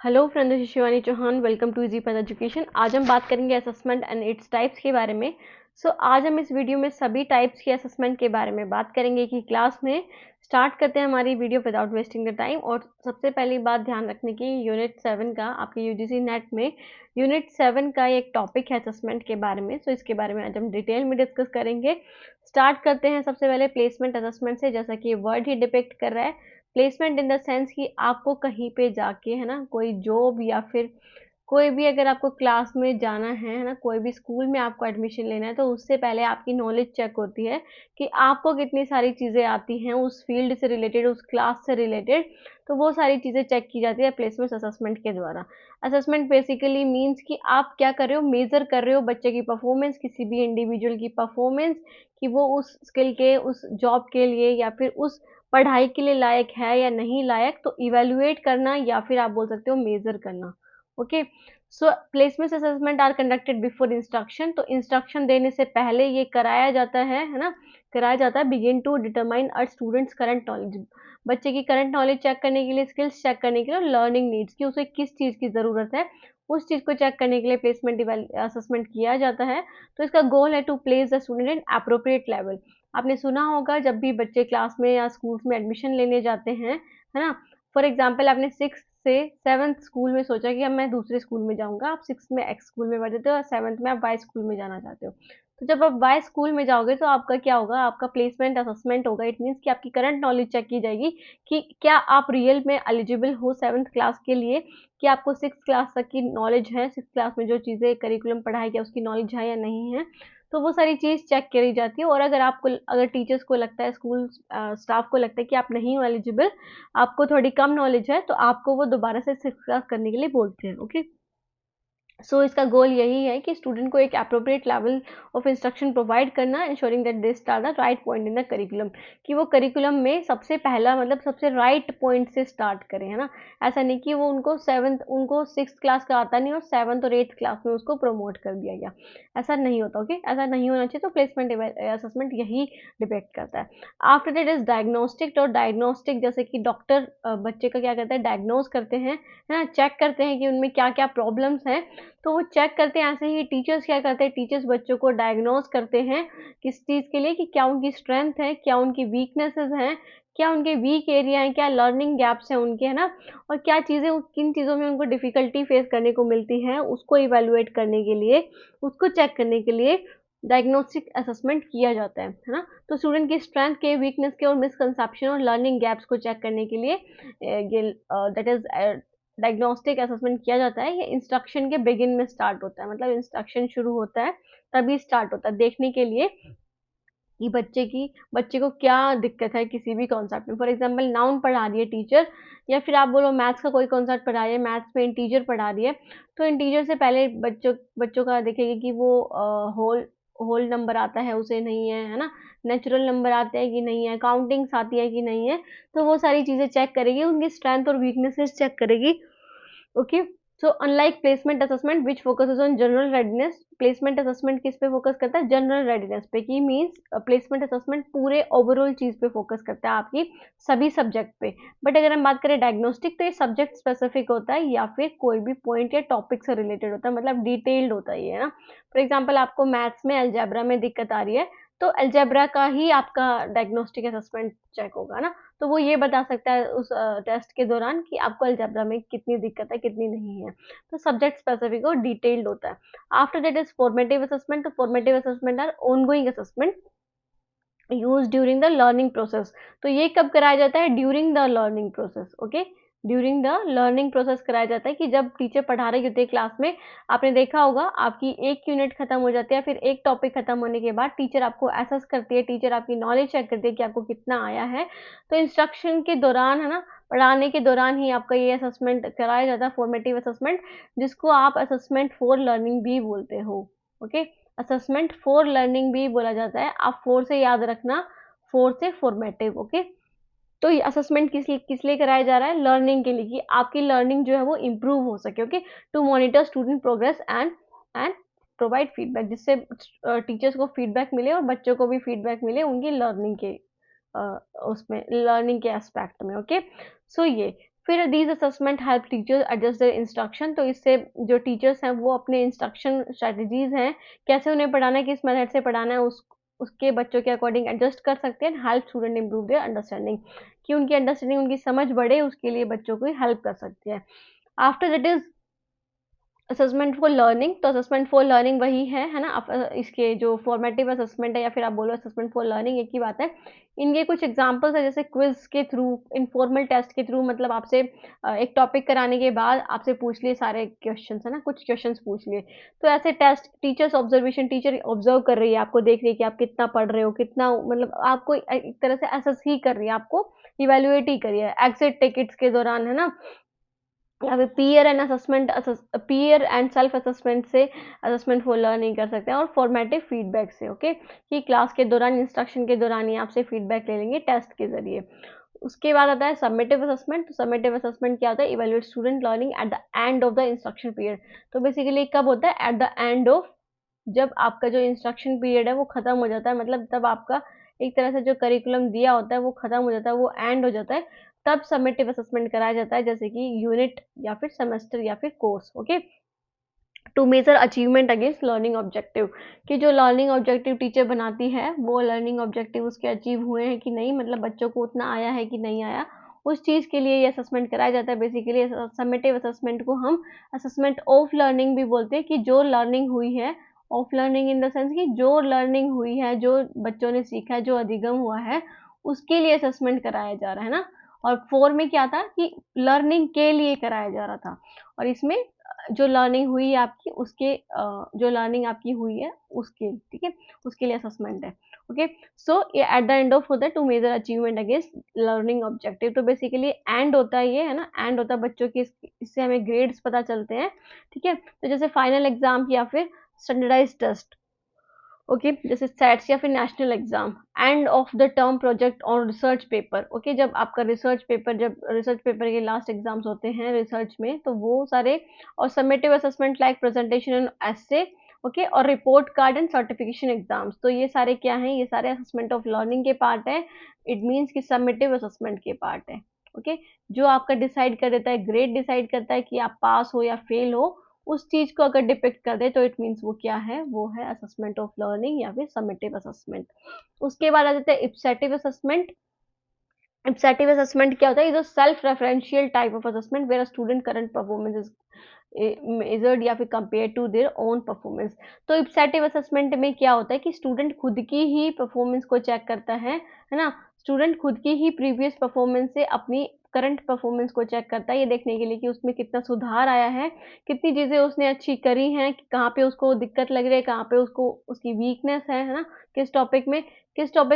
Hello friend, this is Shivani Chauhan. Welcome to easy path education. आज हम बात करेंगे असेसमेंट एंड इट्स टाइप्स के बारे में। आज हम इस वीडियो में सभी टाइप्स के असेसमेंट के बारे में बात करेंगे कि क्लास में स्टार्ट करते हैं हमारी video without wasting the time. और सबसे पहली बात ध्यान रखने की, यूनिट 7 का आपके यूजीसी नेट में यूनिट 7 का एक टॉपिक है असेसमेंट के बारे में। इसके बारे में आज हम डिटेल में डिस्कस करेंगे। स्टार्ट करते हैं सबसे पहले प्लेसमेंट असेसमेंट से। जैसा कि वर्ड ही डिपिक्ट कर रहा है, प्लेसमेंट इन द सेंस कि आपको कहीं पे जाके, है ना, कोई जॉब या फिर कोई भी, अगर आपको क्लास में जाना है ना, कोई भी स्कूल में आपको एडमिशन लेना है, तो उससे पहले आपकी नॉलेज चेक होती है कि आपको कितनी सारी चीज़ें आती हैं उस फील्ड से रिलेटेड, उस क्लास से रिलेटेड। तो वो सारी चीज़ें चेक की जाती है प्लेसमेंट असेसमेंट के द्वारा। असेसमेंट बेसिकली मीन्स कि आप क्या कर रहे हो, मेजर कर रहे हो बच्चे की परफॉर्मेंस, किसी भी इंडिविजुअल की परफॉर्मेंस, कि वो उस स्किल के, उस जॉब के लिए या फिर उस पढ़ाई के लिए लायक है या नहीं लायक। तो इवेल्युएट करना या फिर आप बोल सकते हो मेजर करना। Okay, so placement assessment are conducted before instruction. तो इंस्ट्रक्शन देने से पहले ये कराया जाता है ना, कराया जाता है। Begin to determine a student's current knowledge, बच्चे की करंट नॉलेज चेक करने के लिए, स्किल्स चेक करने के लिए, लर्निंग नीड्स की उसे किस चीज़ की ज़रूरत है, उस चीज़ को चेक करने के लिए प्लेसमेंट असेसमेंट किया जाता है। तो इसका गोल है to place the student in appropriate level. आपने सुना होगा जब भी बच्चे क्लास में या स्कूल्स में एडमिशन लेने जाते हैं, है ना। फॉर एग्जाम्पल, आपने 6th से 7th स्कूल में सोचा कि अब मैं दूसरे स्कूल में जाऊंगा। आप 6th में एक्स स्कूल में पढ़ते हो और 7th में आप वाई स्कूल में जाना चाहते हो। तो जब आप वाई स्कूल में जाओगे तो आपका क्या होगा, आपका प्लेसमेंट असेसमेंट होगा। इट मीन्स कि आपकी करंट नॉलेज चेक की जाएगी कि क्या आप रियल में एलिजिबल हो 7th क्लास के लिए, कि आपको 6th क्लास तक की नॉलेज है, 6th क्लास में जो चीज़ें करिकुलम पढ़ाई गया उसकी नॉलेज है या नहीं है। तो वो सारी चीज़ चेक करी जाती है। और अगर आपको, अगर टीचर्स को लगता है, स्कूल स्टाफ को लगता है कि आप नहीं हो एलिजिबल, आपको थोड़ी कम नॉलेज है, तो आपको वो दोबारा से 6th क्लास करने के लिए बोलते हैं। ओके, इसका गोल यही है कि स्टूडेंट को एक appropriate level of instruction provide करना, ensuring that they start the right point in the curriculum, कि वो करिकुलम में सबसे पहला, मतलब सबसे राइट पॉइंट से स्टार्ट करें, है ना। ऐसा नहीं कि वो उनको 6th क्लास का आता नहीं और 7th और 8th क्लास में उसको प्रमोट कर दिया गया। ऐसा नहीं होता। ओके, ऐसा नहीं होना चाहिए। तो प्लेसमेंट असेसमेंट यही डिपेक्ट करता है। After that is diagnostic. और डायग्नोस्टिक जैसे कि डॉक्टर बच्चे का क्या करता है, डायग्नोज करते हैं, है ना, चेक करते हैं कि उनमें क्या क्या प्रॉब्लम्स हैं। तो वो चेक करते हैं। ऐसे ही टीचर्स क्या करते हैं, टीचर्स बच्चों को डायग्नोज करते हैं किस चीज़ के लिए, कि क्या उनकी स्ट्रेंथ है, क्या उनकी वीकनेसेस हैं, क्या उनके वीक एरिया हैं, क्या लर्निंग गैप्स हैं उनके, है ना। और क्या चीज़ें, किन चीज़ों में उनको डिफ़िकल्टी फेस करने को मिलती है, उसको इवैल्यूएट करने के लिए, उसको चेक करने के लिए डायग्नोस्टिक असेसमेंट किया जाता है ना। तो स्टूडेंट की स्ट्रेंथ के, वीकनेस के और मिसकंसेप्शन और लर्निंग गैप्स को चेक करने के लिए ये दैट इज डायग्नोस्टिक असेसमेंट किया जाता है। ये इंस्ट्रक्शन के बिगिन में स्टार्ट होता है, मतलब इंस्ट्रक्शन शुरू होता है तभी स्टार्ट होता है, देखने के लिए कि बच्चे को क्या दिक्कत है किसी भी कॉन्सेप्ट में। फॉर एग्जांपल, नाउन पढ़ा रही है टीचर, या फिर आप बोलो मैथ्स का कोई कॉन्सेप्ट पढ़ा रही है, मैथ्स में इंटीजर पढ़ा रही है। तो इंटीजर से पहले बच्चों का देखेगी कि वो होल होल नंबर आता है उसे, नहीं है ना, नेचुरल नंबर आते हैं कि नहीं है, काउंटिंग्स आती है कि नहीं है। तो वो सारी चीज़ें चेक करेगी, उनकी स्ट्रेंथ और वीकनेसेस चेक करेगी। Okay, so unlike placement assessment which focuses on general readiness, placement assessment किस पे फोकस करता है, जनरल रेडीनेस पे, की मीन्स प्लेसमेंट असेसमेंट पूरे ओवरऑल चीज पे फोकस करता है, आपकी सभी सब्जेक्ट पे। बट अगर हम बात करें डायग्नोस्टिक, तो ये सब्जेक्ट स्पेसिफिक होता है या फिर कोई भी पॉइंट या टॉपिक से रिलेटेड होता है, मतलब डिटेल्ड होता है ये ना। फॉर एग्जाम्पल, आपको मैथ्स में अलजेब्रा में दिक्कत आ रही है, तो अलजेब्रा का ही आपका डायग्नोस्टिक असेसमेंट चेक होगा ना। तो वो ये बता सकता है उस टेस्ट के दौरान कि आपको अलजेब्रा में कितनी दिक्कत है, कितनी नहीं है। तो सब्जेक्ट स्पेसिफिक और डिटेल्ड होता है। After that is formative assessment. तो formative assessment are ongoing assessment use during the learning process. तो ये कब कराया जाता है, during the learning process. Okay, during the learning process कराया जाता है, कि जब टीचर पढ़ा रही होती है क्लास में। आपने देखा होगा, आपकी एक यूनिट खत्म हो जाती है, फिर एक टॉपिक खत्म होने के बाद टीचर आपको असेस करती है, टीचर आपकी नॉलेज चेक करती है कि आपको कितना आया है। तो इंस्ट्रक्शन के दौरान, है ना, पढ़ाने के दौरान ही आपका ये असेसमेंट कराया जाता है, फॉर्मेटिव असेसमेंट, जिसको आप असेसमेंट फॉर लर्निंग भी बोलते हो। ओके, असेसमेंट फॉर लर्निंग भी बोला जाता है। आप फोर से याद रखना, फोर से फॉर्मेटिव। ओके, तो ये असेसमेंट किस लिए कराया जा रहा है, लर्निंग के लिए, कि आपकी लर्निंग जो है वो इम्प्रूव हो सके। Okay, to monitor student progress and provide feedback, जिससे टीचर्स को फीडबैक मिले और बच्चों को भी फीडबैक मिले उनकी लर्निंग के उसमें, लर्निंग के एस्पेक्ट में। ओके, ये फिर these assessment help teachers adjust there instruction, तो इससे जो टीचर्स हैं वो अपने इंस्ट्रक्शन स्ट्रेटजीज हैं, कैसे उन्हें पढ़ाना है, किस मेथड से पढ़ाना है, उसके बच्चों के अकॉर्डिंग एडजस्ट कर सकते हैं। Help student improve their understanding, कि उनकी अंडरस्टैंडिंग, उनकी समझ बढ़े, उसके लिए बच्चों को हेल्प कर सकती है। After that is assessment for learning, तो असेसमेंट फॉर लर्निंग वही है ना। इसके जो फॉर्मेटिव असेसमेंट है या फिर आप बोलो असेसमेंट फॉर लर्निंग, एक ही बात है। इनके कुछ एग्जांपल्स है, जैसे क्विज के थ्रू, इनफॉर्मल टेस्ट के थ्रू, मतलब आपसे एक टॉपिक कराने के बाद आपसे पूछ लिए सारे क्वेश्चंस, है ना, कुछ क्वेश्चंस पूछ लिए। तो ऐसे test, teachers observation, teacher observe कर रही है आपको, देख रही है कि आप कितना पढ़ रहे हो, कितना, मतलब आपको एक तरह से असेस ही कर रही है, आपको इवेल्युएट ही कर रही है। एग्जिट टिकट्स के दौरान, है ना, या फिर पीयर एंड सेल्फ असेसमेंट से असेसमेंट फॉर लर्निंग कर सकते हैं, और फॉर्मेटिव फीडबैक से, ओके, कि क्लास के दौरान, इंस्ट्रक्शन के दौरान ही आपसे फीडबैक ले लेंगे टेस्ट के जरिए। उसके बाद आता है समेटिव असेसमेंट। तो समेटिव असेसमेंट क्या होता है? Evaluate student learning at the end of the instruction period. तो बेसिकली कब होता है? एट द एंड ऑफ, जब आपका जो इंस्ट्रक्शन पीरियड है वो खत्म हो जाता है, मतलब तब आपका एक तरह से जो करिकुलम दिया होता है वो खत्म हो जाता है, वो एंड हो जाता है, तब समेटिव असेसमेंट कराया जाता है, जैसे कि यूनिट या फिर सेमेस्टर या फिर course, okay. To measure achievement against learning objective, कि जो लर्निंग ऑब्जेक्टिव टीचर बनाती है वो लर्निंग ऑब्जेक्टिव उसके अचीव हुए हैं कि नहीं, मतलब बच्चों को उतना आया है कि नहीं आया, उस चीज़ के लिए ये असेसमेंट कराया जाता है। बेसिकली समेटिव असेसमेंट को हम असेसमेंट ऑफ लर्निंग भी बोलते हैं, कि जो लर्निंग हुई है, of learning in the sense कि जो लर्निंग हुई है, जो बच्चों ने सीखा है, जो अधिगम हुआ है, उसके लिए असेसमेंट कराया जा रहा है ना। और फोर में क्या था कि लर्निंग के लिए कराया जा रहा था, और इसमें जो लर्निंग हुई है आपकी, उसके जो लर्निंग आपकी हुई है उसके, ठीक है, उसके लिए असेसमेंट है, ओके। सो ये एट द एंड ऑफ होता है to measure achievement against learning objective. तो बेसिकली एंड होता है ये, है ना, एंड होता है बच्चों की, इससे हमें ग्रेड्स पता चलते हैं, ठीक है। तो जैसे फाइनल एग्जाम या फिर स्टैंडर्डाइज टेस्ट, ओके, जैसे सेट्स या फिर national exam, end of the term project और रिसर्च पेपर, ओके, जब आपका रिसर्च पेपर, जब रिसर्च पेपर के लास्ट एग्जाम्स होते हैं रिसर्च में, तो वो सारे, और summative assessment like presentation and essay, okay, और report card and certification exams, तो ये सारे क्या हैं? ये सारे असेसमेंट ऑफ लर्निंग के पार्ट है। इट मीन्स कि समेटिव असेसमेंट के पार्ट है, ओके, जो आपका डिसाइड कर देता है, ग्रेड डिसाइड करता है कि आप पास हो या फेल हो, उस चीज को अगर डिपिक्ट कर दे तो इट मीन्स वो क्या है? वो है असेसमेंट ऑफ लर्निंग या फिर समेटिव असेसमेंट। उसके बाद आ जाता है इप्सेटिव असेसमेंट। इप्सेटिव असेसमेंट क्या होता है? Is a self referential type of assessment where a student current performance is measured या फिर compare to their own performance. तो इप्सेटिव असेसमेंट में क्या होता है कि स्टूडेंट खुद की ही परफॉर्मेंस को चेक करता है ना, स्टूडेंट खुद की ही प्रीवियस परफॉर्मेंस से अपनी करंट परफॉर्मेंस को चेक करता है, ये देखने के लिए कि उसमें कितना सुधार आया है, कितनी चीजें उसने अच्छी करी हैं, कहाँ पे उसको दिक्कत लग रही है, कहाँ पे उसको उसकी वीकनेस है ना, किस टॉपिक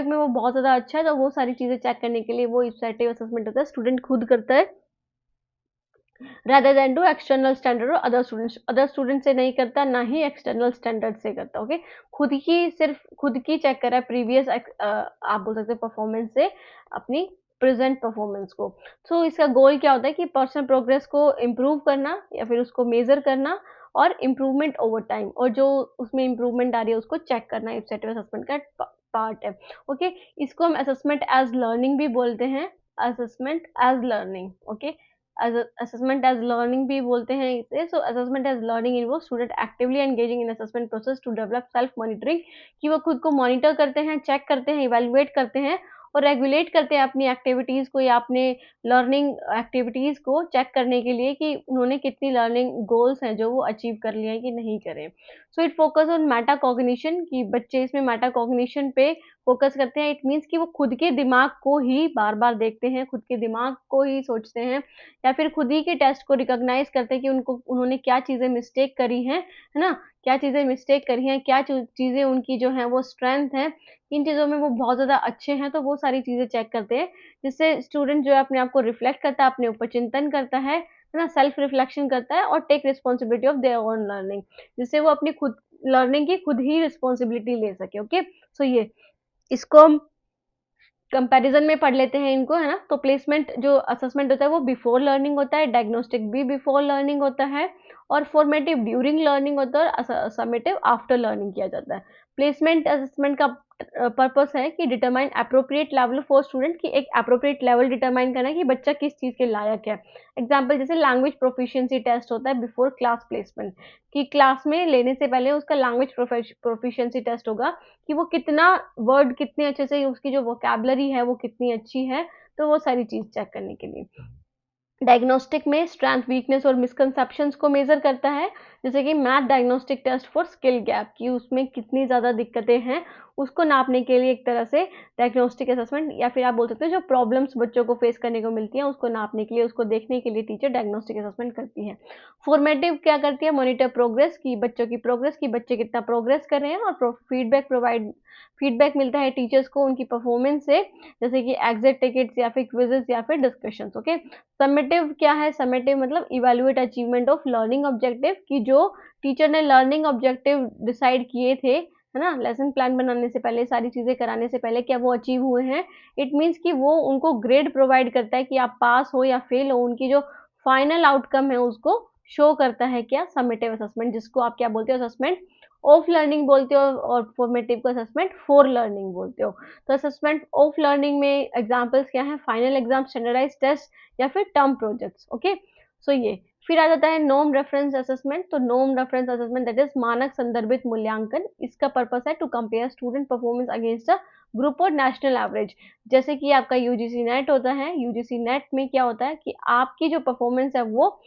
में वो बहुत ज्यादा अच्छा है, तो वो सारी चीजें चेक करने के लिए वो इप्सेटिव असेसमेंट होता है, स्टूडेंट खुद करता है, rather than to external standard और अदर स्टूडेंट से नहीं करता, ना ही एक्सटर्नल स्टैंडर्ड से करता, ओके। सिर्फ खुद की चेक कर रहा है प्रीवियस, आप बोल सकते हैं परफॉर्मेंस से अपनी प्रेजेंट परफॉर्मेंस को। तो इसका गोल क्या होता है कि पर्सनल प्रोग्रेस को इम्प्रूव करना या फिर उसको मेजर करना, और इम्प्रूवमेंट ओवर टाइम, और जो उसमें इम्प्रूवमेंट आ रही है उसको चेक करना, इप्सेटिव असेसमेंट का पार्ट है, ओके। इसको हम असेसमेंट एज लर्निंग भी बोलते हैं, assessment as learning, okay, assessment as learning भी बोलते हैं इसे। So assessment as learning involve student actively engaging in assessment process to develop self monitoring, कि वो खुद को मॉनिटर करते हैं, चेक करते हैं, इवेलुएट करते हैं, और रेगुलेट करते हैं अपनी एक्टिविटीज को या अपने लर्निंग एक्टिविटीज को चेक करने के लिए कि उन्होंने कितनी लर्निंग गोल्स हैं जो वो अचीव कर लिए हैं कि नहीं करे। So it focus on Meta cognition, कि बच्चे इसमें मेटा कॉग्निशन पे फोकस करते हैं। इट मीन्स कि वो खुद के दिमाग को ही बार बार देखते हैं, खुद के दिमाग को ही सोचते हैं, या फिर खुद ही के टेस्ट को रिकॉग्नाइज करते हैं कि उन्होंने क्या चीजें मिस्टेक करी हैं, है ना, क्या चीजें मिस्टेक करी हैं, क्या चीजें उनकी जो है वो स्ट्रेंथ है, किन चीजों में वो बहुत ज्यादा अच्छे हैं, तो वो सारी चीजें चेक करते हैं, जिससे स्टूडेंट जो है अपने आप को रिफ्लेक्ट करता है, अपने ऊपर चिंतन करता है ना, सेल्फ रिफ्लेक्शन करता है, और take responsibility of their own learning, जिससे वो अपनी खुद लर्निंग की खुद ही रिस्पॉन्सिबिलिटी ले सके, ओके। सो ये, इसको हम कंपैरिजन में पढ़ लेते हैं इनको, है ना। तो प्लेसमेंट जो असेसमेंट होता है वो बिफोर लर्निंग होता है, डायग्नोस्टिक भी बिफोर लर्निंग होता है, और फॉर्मेटिव ड्यूरिंग लर्निंग होता है, और समेटिव आफ्टर लर्निंग किया जाता है। प्लेसमेंट असेसमेंट का पर्पस है कि determine appropriate level for student, कि एक अप्रोप्रिएट लेवल डिटरमाइन करना है कि बच्चा किस चीज़ के लायक है। एग्जाम्पल जैसे लैंग्वेज प्रोफिशिएंसी टेस्ट होता है बिफोर क्लास प्लेसमेंट, कि क्लास में लेने से पहले उसका लैंग्वेज प्रोफिशिएंसी टेस्ट होगा कि वो कितना वर्ड कितने अच्छे से, उसकी जो वोकैबुलरी है वो कितनी अच्छी है, तो वो सारी चीज़ चेक करने के लिए। डायग्नोस्टिक में स्ट्रेंथ, वीकनेस और मिसकंसेप्शंस को मेजर करता है, जैसे कि math diagnostic test for skill gap, कि उसमें कितनी ज़्यादा दिक्कतें हैं उसको नापने के लिए एक तरह से डायग्नोस्टिक असेसमेंट, या फिर आप बोल सकते हो जो प्रॉब्लम्स बच्चों को फेस करने को मिलती हैं उसको नापने के लिए, उसको देखने के लिए टीचर डायग्नोस्टिक असेसमेंट करती है। फॉर्मेटिव क्या करती है, मॉनिटर प्रोग्रेस, की बच्चों की प्रोग्रेस, की बच्चे कितना प्रोग्रेस कर रहे हैं, और फीडबैक मिलता है टीचर्स को उनकी परफॉर्मेंस से, जैसे कि एग्जिट टिकट्स या फिर क्विजेस या फिर डिस्कशंस। ओके, समेटिव क्या है, समेटिव मतलब evaluate achievement of learning objective, कि जो टीचर ने लर्निंग ऑब्जेक्टिव डिसाइड किए थे, है ना, लेसन प्लान बनाने से पहले, सारी चीजें कराने से पहले, क्या वो अचीव हुए हैं। इट मीन्स कि वो उनको ग्रेड प्रोवाइड करता है कि आप पास हो या फेल हो, उनकी जो फाइनल आउटकम है उसको शो करता है क्या, समेटिव असेसमेंट, जिसको आप क्या बोलते हो, असेसमेंट ऑफ लर्निंग बोलते हो, और फॉर्मेटिव को असेसमेंट फॉर लर्निंग बोलते हो। तो असेसमेंट ऑफ लर्निंग में एग्जांपल्स क्या है, फाइनल एग्जाम, स्टैंडर्डाइज्ड टेस्ट या फिर टर्म प्रोजेक्ट्स। ओके, सो ये फिर आ जाता है नॉर्म रेफरेंस असेसमेंट। तो norm reference assessment that is मानक संदर्भित मूल्यांकन, इसका पर्पस है to compare student performance against a group और नेशनल एवरेज। जैसे कि आपका यूजीसी नेट होता है, यूजीसी नेट में क्या होता है कि आपकी जो परफॉर्मेंस है वो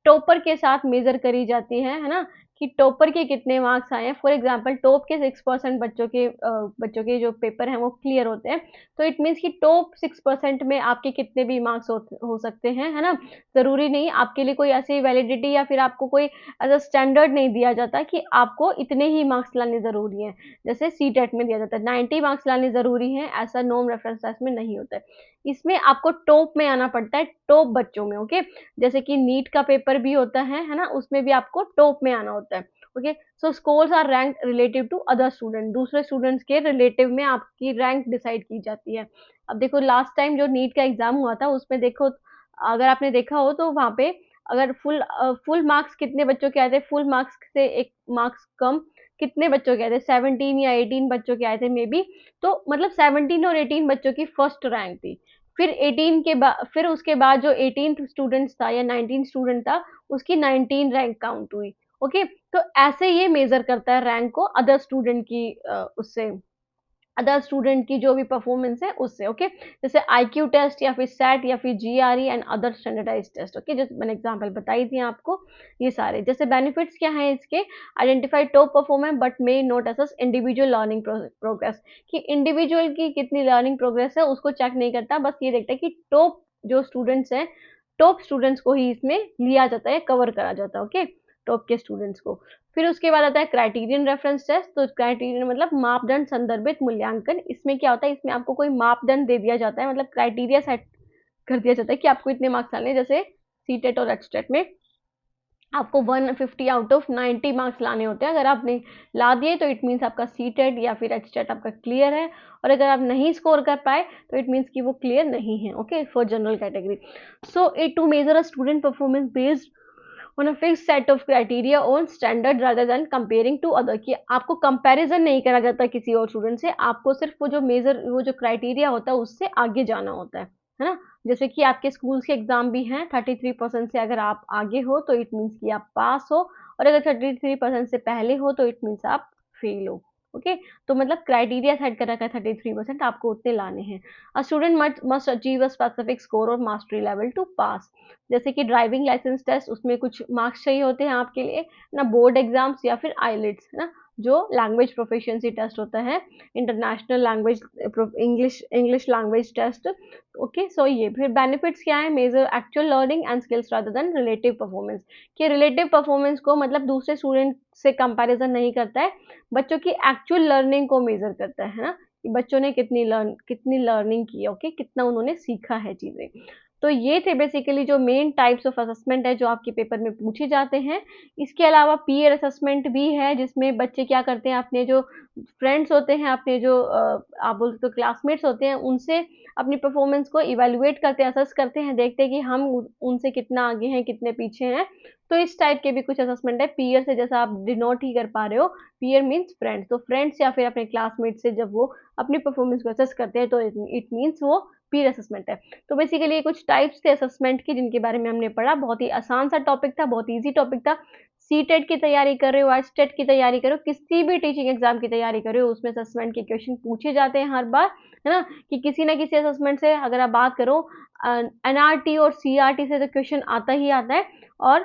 टॉपर के साथ मेजर करी जाती है ना, कि टॉपर के कितने मार्क्स आए हैं। फॉर एग्जांपल टॉप के 6% बच्चों के जो पेपर हैं वो क्लियर होते हैं, तो इट मीन्स कि टॉप 6% में आपके कितने भी मार्क्स हो सकते हैं, है ना। जरूरी नहीं, आपके लिए कोई ऐसी वैलिडिटी या फिर आपको कोई ऐसा स्टैंडर्ड नहीं दिया जाता कि आपको इतने ही मार्क्स लाने जरूरी है, जैसे सी टेट में दिया जाता है 90 मार्क्स लाने जरूरी है, ऐसा नॉर्म रेफरेंस टेस्ट में नहीं होता है। इसमें आपको टॉप में आना पड़ता है, टॉप बच्चों में। ओके, जैसे कि नीट का पेपर भी होता है ना, उसमें भी आपको टॉप में आना होता है। Okay, so scores are rank relative to other student, दूसरे स्टूडेंट्स के रिलेटिव में आपकी रैंक डिसाइड की जाती है। अब देखो लास्ट टाइम जो नीट का एग्जाम हुआ था उसमें देखो, अगर आपने देखा हो तो वहां पे अगर फुल मार्क्स कितने बच्चों के आए थे, फुल मार्क्स से एक मार्क्स कम कितने बच्चों के आए थे, 17 या 18 बच्चों के आए थे मे बी। तो मतलब 17 और 18 बच्चों की फर्स्ट रैंक थी। फिर 18 के बाद, फिर उसके बाद जो 18 स्टूडेंट्स था या 19 स्टूडेंट था, उसकी 19 रैंक काउंट हुई। ओके, तो ऐसे ये मेजर करता है रैंक को अदर स्टूडेंट की, उससे अदर स्टूडेंट की जो भी परफॉर्मेंस है उससे। ओके, जैसे आईक्यू टेस्ट या फिर सेट या फिर GRE and other standardize test. Okay, जैसे मैंने एग्जांपल बताई थी आपको, ये सारे जैसे बेनिफिट्स क्या है इसके, identify top performer but may not assess individual learning progress, कि इंडिविजुअल की कितनी लर्निंग प्रोग्रेस है उसको चेक नहीं करता, बस ये देखता है कि टॉप जो स्टूडेंट्स हैं, टॉप स्टूडेंट्स को ही इसमें लिया जाता है, कवर करा जाता है। ओके, टॉप के स्टूडेंट्स को। फिर उसके बाद आता है क्राइटेरियन रेफरेंस टेस्ट। तो क्राइटेरियन मतलब मापदंड संदर्भित मूल्यांकन। इसमें क्या होता है, इसमें आपको कोई मापदंड दे दिया जाता है, मतलब क्राइटेरिया सेट कर दिया जाता है कि आपको इतने मार्क्स लाने हैं। जैसे सीटेट और एचटेट में आपको 150 आउट ऑफ 90 मार्क्स लाने होते हैं, अगर आपने ला दिए तो इट मीन्स आपका सीटेट या फिर एचटेट आपका क्लियर है, और अगर आप नहीं स्कोर कर पाए तो इट मीन्स कि वो क्लियर नहीं है। Okay, for general category. So it to measure a student performance based on a fixed set of criteria on standard rather than comparing to other, कि आपको कंपैरिजन नहीं करा जाता किसी और स्टूडेंट से, आपको सिर्फ वो जो क्राइटेरिया होता है उससे आगे जाना होता है ना। जैसे कि आपके स्कूल के एग्जाम भी हैं, 33% से अगर आप आगे हो तो इट मीन्स कि आप पास हो, और अगर 33% से पहले हो तो इट मीन्स आप फेल हो। ओके, तो मतलब क्राइटेरिया सेट कर रखा है 33%, आपको उतने लाने हैं। A student must achieve a specific score और मास्टरी लेवल टू पास। जैसे कि ड्राइविंग लाइसेंस टेस्ट, उसमें कुछ मार्क्स चाहिए होते हैं आपके लिए ना, बोर्ड एग्जाम्स या फिर आईलेट्स, है ना, जो लैंग्वेज प्रोफिशिएंसी टेस्ट होता है, international language English language test. Okay, so ये फिर बेनिफिट्स क्या है, major actual learning and skills rather than relative performance, कि रिलेटिव परफॉर्मेंस को मतलब दूसरे स्टूडेंट से कंपैरिजन नहीं करता है, बच्चों की एक्चुअल लर्निंग को मेजर करता है ना, कि बच्चों ने कितनी लर्निंग की है। ओके, कितना उन्होंने सीखा है चीजें। तो ये थे बेसिकली जो मेन टाइप्स ऑफ असेसमेंट है जो आपके पेपर में पूछे जाते हैं। इसके अलावा पीयर असेसमेंट भी है, जिसमें बच्चे क्या करते हैं, अपने जो फ्रेंड्स होते हैं, अपने जो आप बोल सकते हो क्लासमेट्स होते हैं, उनसे अपनी परफॉर्मेंस को इवैल्यूएट करते हैं, असेस करते हैं, देखते हैं कि हम उनसे कितना आगे हैं, कितने पीछे हैं। तो इस टाइप के भी कुछ असेसमेंट है पीयर से, जैसा आप डिनोट ही कर पा रहे हो, पीयर मीन्स फ्रेंड्स। तो फ्रेंड्स या फिर अपने क्लासमेट से जब वो अपनी परफॉर्मेंस को असेस करते हैं तो इट मीन्स वो पीयर असेसमेंट है। तो बेसिकली ये कुछ टाइप्स थे असेसमेंट की जिनके बारे में हमने पढ़ा। बहुत ही आसान सा टॉपिक था, बहुत ईजी टॉपिक था। सीटेट की तैयारी कर रहे हो, एचटेट की तैयारी कर रहे हो, किसी भी टीचिंग एग्जाम की तैयारी कर रहे हो, उसमें असेसमेंट के क्वेश्चन पूछे जाते हैं हर बार, है ना, कि किसी ना किसी असेसमेंट से। अगर आप बात करो एनआरटी और सीआरटी से तो क्वेश्चन आता ही आता है, और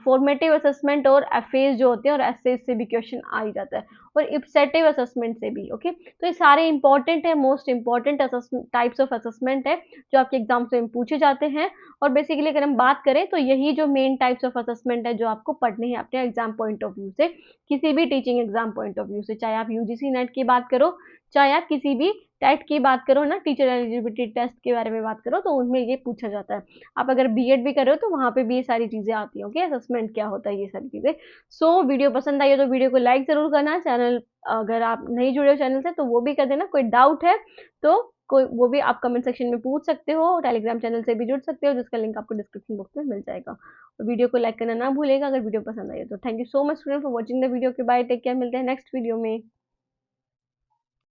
फॉर्मेटिव असेसमेंट और एफएज जो होते हैं और एसेज से भी क्वेश्चन आ ही जाता है, और इप्सेटिव असेसमेंट से भी। ओके, तो ये सारे इंपॉर्टेंट है, most important types of assessment है जो आपके एग्जाम्स में पूछे जाते हैं। और बेसिकली अगर हम बात करें तो यही जो मेन टाइप्स ऑफ असेसमेंट है जो आपको पढ़ने हैं अपने एग्जाम पॉइंट ऑफ व्यू से, किसी भी teaching exam point of view से, चाहे आप यूजीसी नेट की बात करो, चाहे आप किसी भी टेट की बात करो ना, टीचर एलिजिबिलिटी टेस्ट के बारे में बात करो, तो उनमें ये पूछा जाता है। आप अगर बीएड भी कर रहे हो तो वहाँ पे भी ये सारी चीज़ें आती हैं। ओके, असेसमेंट क्या होता है, ये सारी चीज़ें। सो वीडियो पसंद आई हो तो वीडियो को लाइक ज़रूर करना। चैनल अगर आप नहीं जुड़े हो चैनल से तो वो भी कर देना। कोई डाउट है तो कोई वो भी आप कमेंट सेक्शन में पूछ सकते हो, टेलीग्राम चैनल से भी जुड़ सकते हो, जिसका लिंक आपको डिस्क्रिप्शन बॉक्स में मिल जाएगा। और वीडियो को लाइक करना ना भूलेगा अगर वीडियो पसंद आई तो। Thank you so much student for watching the video. के बाय, टेक केयर, मिलते हैं नेक्स्ट वीडियो में।